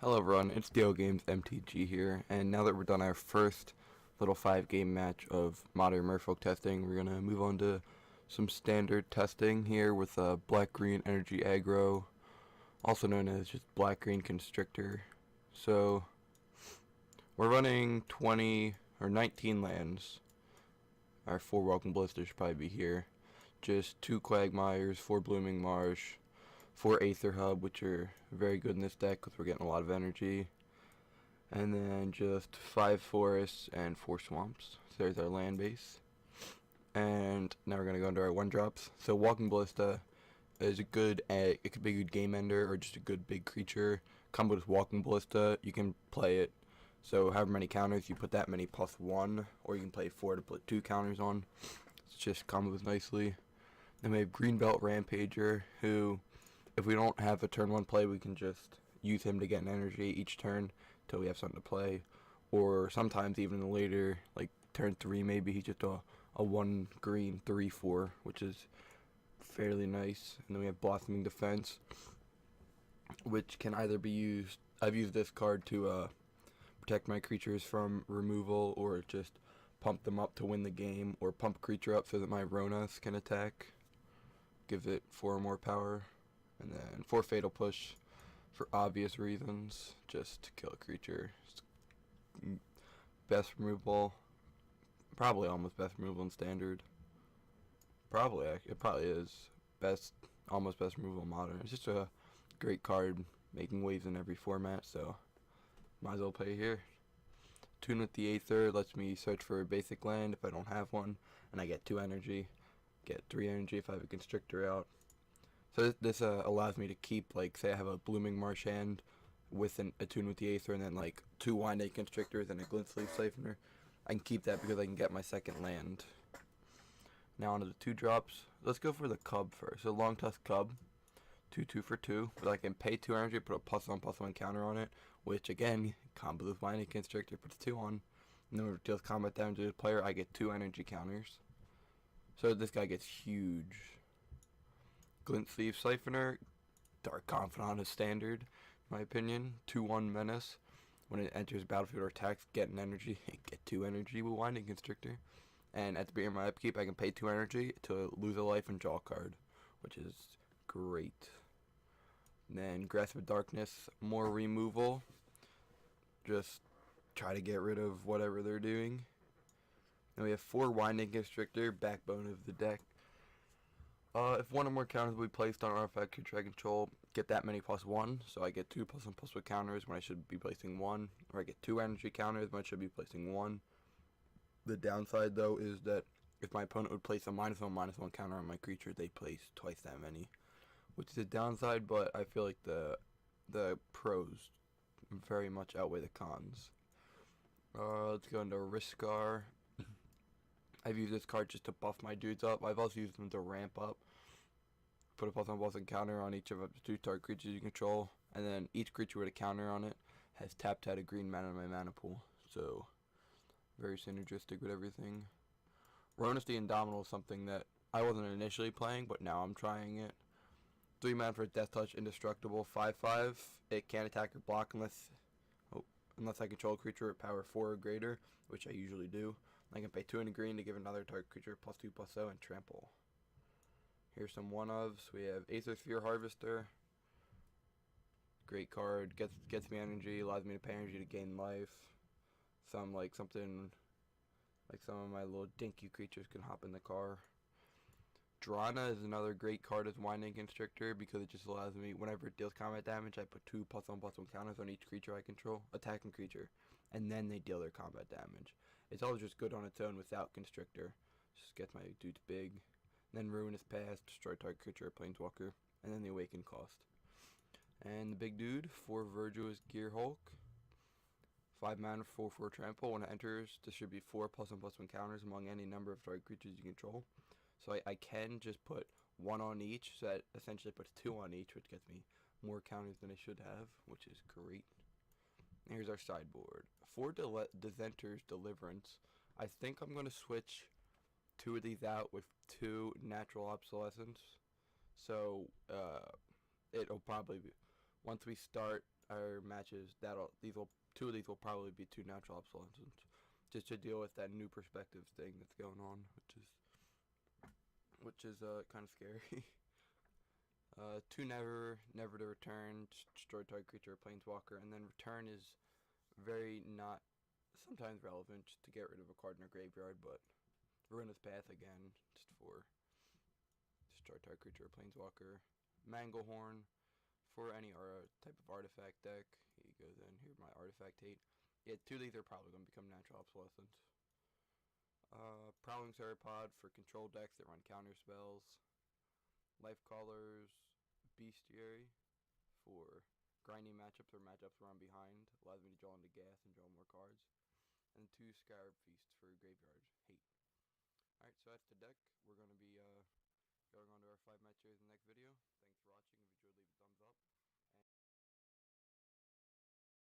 Hello everyone, it's DO Games MTG here, and now that we're done our first little 5 game match of Modern Merfolk testing, we're gonna move on to some standard testing here with Black-Green Energy Aggro, also known as just Black-Green Constrictor. So, we're running 20 or 19 lands. Our 4 Welcome Blisters should probably be here. Just 2 Quagmires, 4 Blooming Marsh, 4 Aether Hub, which are very good in this deck because we're getting a lot of energy. And then just 5 forests and 4 swamps. So there's our land base. And now we're going to go into our 1-drops. So Walking Ballista is a good, it could be a good game ender or just a good big creature. Combo with Walking Ballista, you can play it. So however many counters, you put that many plus 1. Or you can play 4 to put 2 counters on. It's just combos nicely. Then we have Greenbelt Rampager, who, if we don't have a turn 1 play, we can just use him to get an energy each turn till we have something to play. Or sometimes even later, like turn 3 maybe, he's just a 1 green 3/4, which is fairly nice. And then we have Blossoming Defense, which can either be used, I've used this card to protect my creatures from removal, or just pump them up to win the game, or pump a creature up so that my Ronas can attack. Gives it 4 more power. And then 4 Fatal Push for obvious reasons, just to kill a creature. Best removal, probably almost best removal in standard. It probably is almost best removal in modern. It's just a great card, making waves in every format, so might as well play here. Tune with the Aether lets me search for a basic land if I don't have one, and I get 2 energy. Get 3 energy if I have a Constrictor out. So this allows me to keep, like, say I have a Blooming Marsh hand with a Tune with the Aether and then like 2 Winding Constrictors and a Glint Sleeve Siphoner. I can keep that because I can get my second land. Now onto the 2-drops. Let's go for the Cub first. So Long Tusk Cub, 2/2 for 2. But I can pay 2 energy, put a +1/+1 counter on it, which again, combos with Winding Constrictor, puts 2 on. And then when it deals combat damage to the player, I get 2 energy counters. So this guy gets huge. Glint Sleeve Siphoner, Dark Confidant is standard, in my opinion. 2/1 Menace. When it enters battlefield or attacks, get an energy. Get 2 energy with Winding Constrictor. And at the beginning of my upkeep, I can pay 2 energy to lose a life and draw a card, which is great. And then Grasp of Darkness, more removal. Just try to get rid of whatever they're doing. Then we have 4 Winding Constrictor, backbone of the deck. If 1 or more counters will be placed on an artifact creature I control, get that many +1, so I get 2 +1/+1 counters when I should be placing 1, or I get 2 energy counters when I should be placing 1. The downside, though, is that if my opponent would place a -1/-1 counter on my creature, they place twice that many, which is a downside, but I feel like the pros very much outweigh the cons. Let's go into Riskar. I've used this card just to buff my dudes up. I've also used them to ramp up. Put a +1/+1 counter on each of up to 2 target creatures you control, and then each creature with a counter on it has tapped out a green mana in my mana pool. So, very synergistic with everything. Ronas the Indomitable is something that I wasn't initially playing, but now I'm trying it. 3 mana for Death Touch, Indestructible, 5/5. It can't attack or block unless I control a creature at power 4 or greater, which I usually do. I can pay 2 in green to give another target creature +2/+0 and trample. Here's some one-ofs. We have Aether Sphere Harvester. Great card. Gets me energy, allows me to pay energy to gain life. Some of my little dinky creatures can hop in the car. Drana is another great card as Winding Constrictor because it just allows me, whenever it deals combat damage, I put 2 +1/+1 counters on each creature I control, attacking creature, and then they deal their combat damage. It's always just good on its own without Constrictor. Just gets my dudes big. And then Ruinous Pass, destroy target creature or planeswalker, and then the Awaken cost. And the big dude, 4 Virtuous Gear Hulk. 5 mana, 4/4 trample. When it enters, distribute 4 +1/+1 counters among any number of target creatures you control. So I can just put 1 on each, so that essentially puts 2 on each, which gets me more counters than I should have, which is great. Here's our sideboard. 4 Dissenters Deliverance. I think I'm going to switch 2 of these out with 2 Natural Obsolescence. So it'll probably be, once we start our matches, two of these will probably be two natural obsolescence, just to deal with that new perspective thing that's going on, which is kind of scary. Two never to return, destroy target creature or planeswalker, and then return is very not sometimes relevant just to get rid of a card in our graveyard, but Ruinous Path again, just for destroy target creature or planeswalker. Manglehorn for any type of artifact deck. He goes in here, my artifact hate. Yeah, two of these are probably going to become natural obsolescence. Prowling Sauropod for control decks that run counter spells. Lifecaller's Bestiary for grinding matchups or matchups where I'm behind. Allows me to draw into gas and draw more cards. And two Scarab Feasts for graveyard hate. Alright, so that's the deck. We're going to be going on to our 5 matches in the next video. Thanks for watching. If you enjoyed, leave a thumbs up.